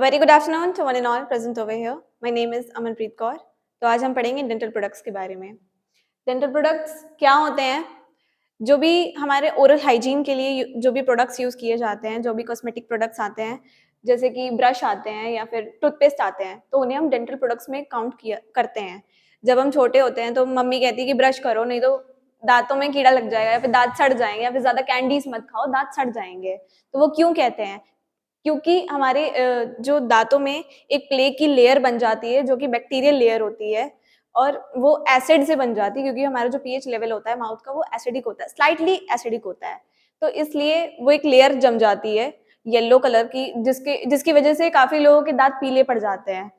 Very good afternoon to one and all present over here. My name is Amanpreet Kaur. तो आज हम पढ़ेंगे dental products के बारे में। डेंटल प्रोडक्ट्स क्या होते हैं? जो भी हमारे ओरल हाइजीन के लिए जो भी प्रोडक्ट्स यूज़ किए जाते हैं, जो भी कॉस्मेटिक प्रोडक्ट्स आते हैं, जैसे कि ब्रश आते हैं या फिर टूथपेस्ट आते हैं, तो उन्हें हम डेंटल प्रोडक्ट्स में काउंट किया करते हैं। जब हम छोटे होते हैं तो मम्मी कहती है कि ब्रश करो, नहीं तो दांतों में कीड़ा लग जाएगा या फिर दांत सड़ जाएंगे या फिर ज़्यादा कैंडीज मत खाओ, दांत सड़ जाएंगे। तो वो क्यों कहते हैं? क्योंकि हमारे जो दाँतों में एक प्ले की लेयर बन जाती है, जो कि बैक्टीरियल लेयर होती है और वो एसिड से बन जाती है, क्योंकि हमारा जो पीएच लेवल होता है माउथ का, वो एसिडिक होता है, स्लाइटली एसिडिक होता है। तो इसलिए वो एक लेयर जम जाती है येलो कलर की, जिसकी वजह से काफ़ी लोगों के दाँत पीले पड़ जाते हैं।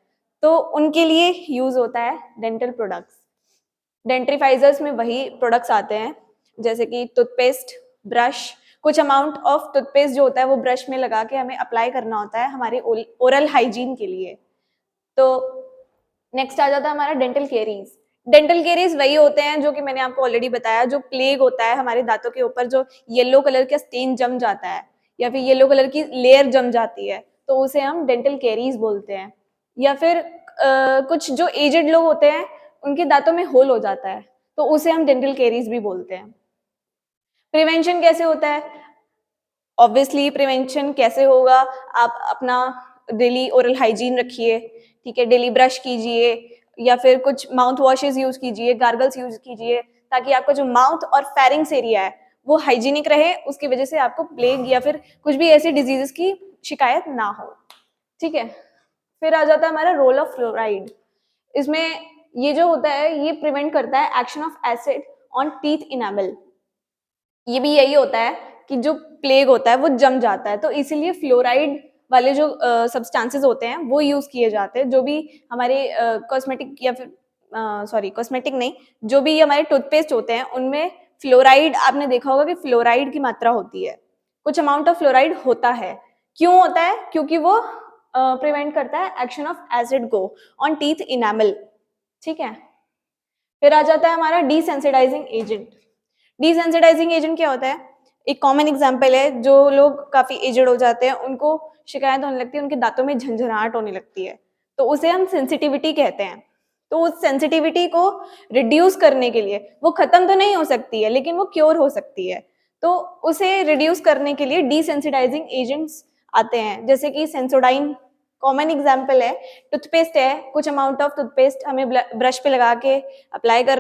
तो उनके लिए यूज़ होता है डेंटल प्रोडक्ट्स। डेंट्रीफाइजर्स में वही प्रोडक्ट्स आते हैं, जैसे कि टूथपेस्ट, ब्रश। कुछ अमाउंट ऑफ टूथपेस्ट जो होता है वो ब्रश में लगा के हमें अप्लाई करना होता है हमारे ओरल हाइजीन के लिए। तो नेक्स्ट आ जाता है हमारा डेंटल केरीज। डेंटल केरीज वही होते हैं जो कि मैंने आपको ऑलरेडी बताया, जो प्लेग होता है हमारे दांतों के ऊपर, जो येलो कलर का स्टेन जम जाता है या फिर येलो कलर की लेयर जम जाती है, तो उसे हम डेंटल केरीज बोलते हैं। या फिर कुछ जो एजेड लोग होते हैं, उनके दांतों में होल हो जाता है, तो उसे हम डेंटल केरीज भी बोलते हैं। प्रिवेंशन कैसे होता है? ऑब्वियसली प्रिवेंशन कैसे होगा? आप अपना डेली ओरल हाइजीन रखिए, ठीक है? डेली ब्रश कीजिए या फिर कुछ माउथ वॉशेज़ यूज़ कीजिए, गार्गल्स यूज़ कीजिए, ताकि आपका जो माउथ और फेरिंग्स एरिया है, वो हाइजीनिक रहे, उसकी वजह से आपको प्लेग या फिर कुछ भी ऐसी डिजीज़ेज़ की शिकायत ना हो, ठीक है? फिर आ जाता है हमारा रोल ऑफ फ्लोराइड। इसमें ये जो होता है, ये प्रिवेंट करता है action of acid on teeth enamel. ये भी यही होता है कि जो प्लेग होता है वो जम जाता है, तो इसीलिए फ्लोराइड वाले जो सब्सटेंसेस होते हैं वो यूज़ किए जाते हैं। जो भी हमारे कॉस्मेटिक या फिर सॉरी कॉस्मेटिक नहीं, जो भी हमारे टूथपेस्ट होते हैं उनमें फ्लोराइड, आपने देखा होगा कि फ्लोराइड की मात्रा होती है। कुछ अमाउंट ऑफ फ्लोराइड होता है। क्यों होता है? क्योंकि वो प्रिवेंट करता है एक्शन ऑफ एसिड को ऑन टीथ इनेमल, ठीक है? फिर आ जाता है हमारा डिसेंसिटाइजिंग एजेंट। डिसेंसिटाइजिंग एजेंट क्या होता है? एक कॉमन एग्जांपल है, जो लोग काफ़ी एजेड हो जाते हैं, उनको शिकायत होने लगती है, उनके दाँतों में झंझनाहट होने लगती है, तो उसे हम सेंसिटिविटी कहते हैं। तो उस सेंसिटिविटी को रिड्यूस करने के लिए, वो खत्म तो नहीं हो सकती है, लेकिन वो क्योर हो सकती है। तो उसे रिड्यूस करने के लिए डिसेंसिटाइजिंग एजेंट्स आते हैं, जैसे कि सेंसोडाइन कॉमन एग्जांपल है। टूथपेस्ट है, कुछ अमाउंट ऑफ टूथपेस्ट हमें ब्रश पे लगा के अप्लाई करना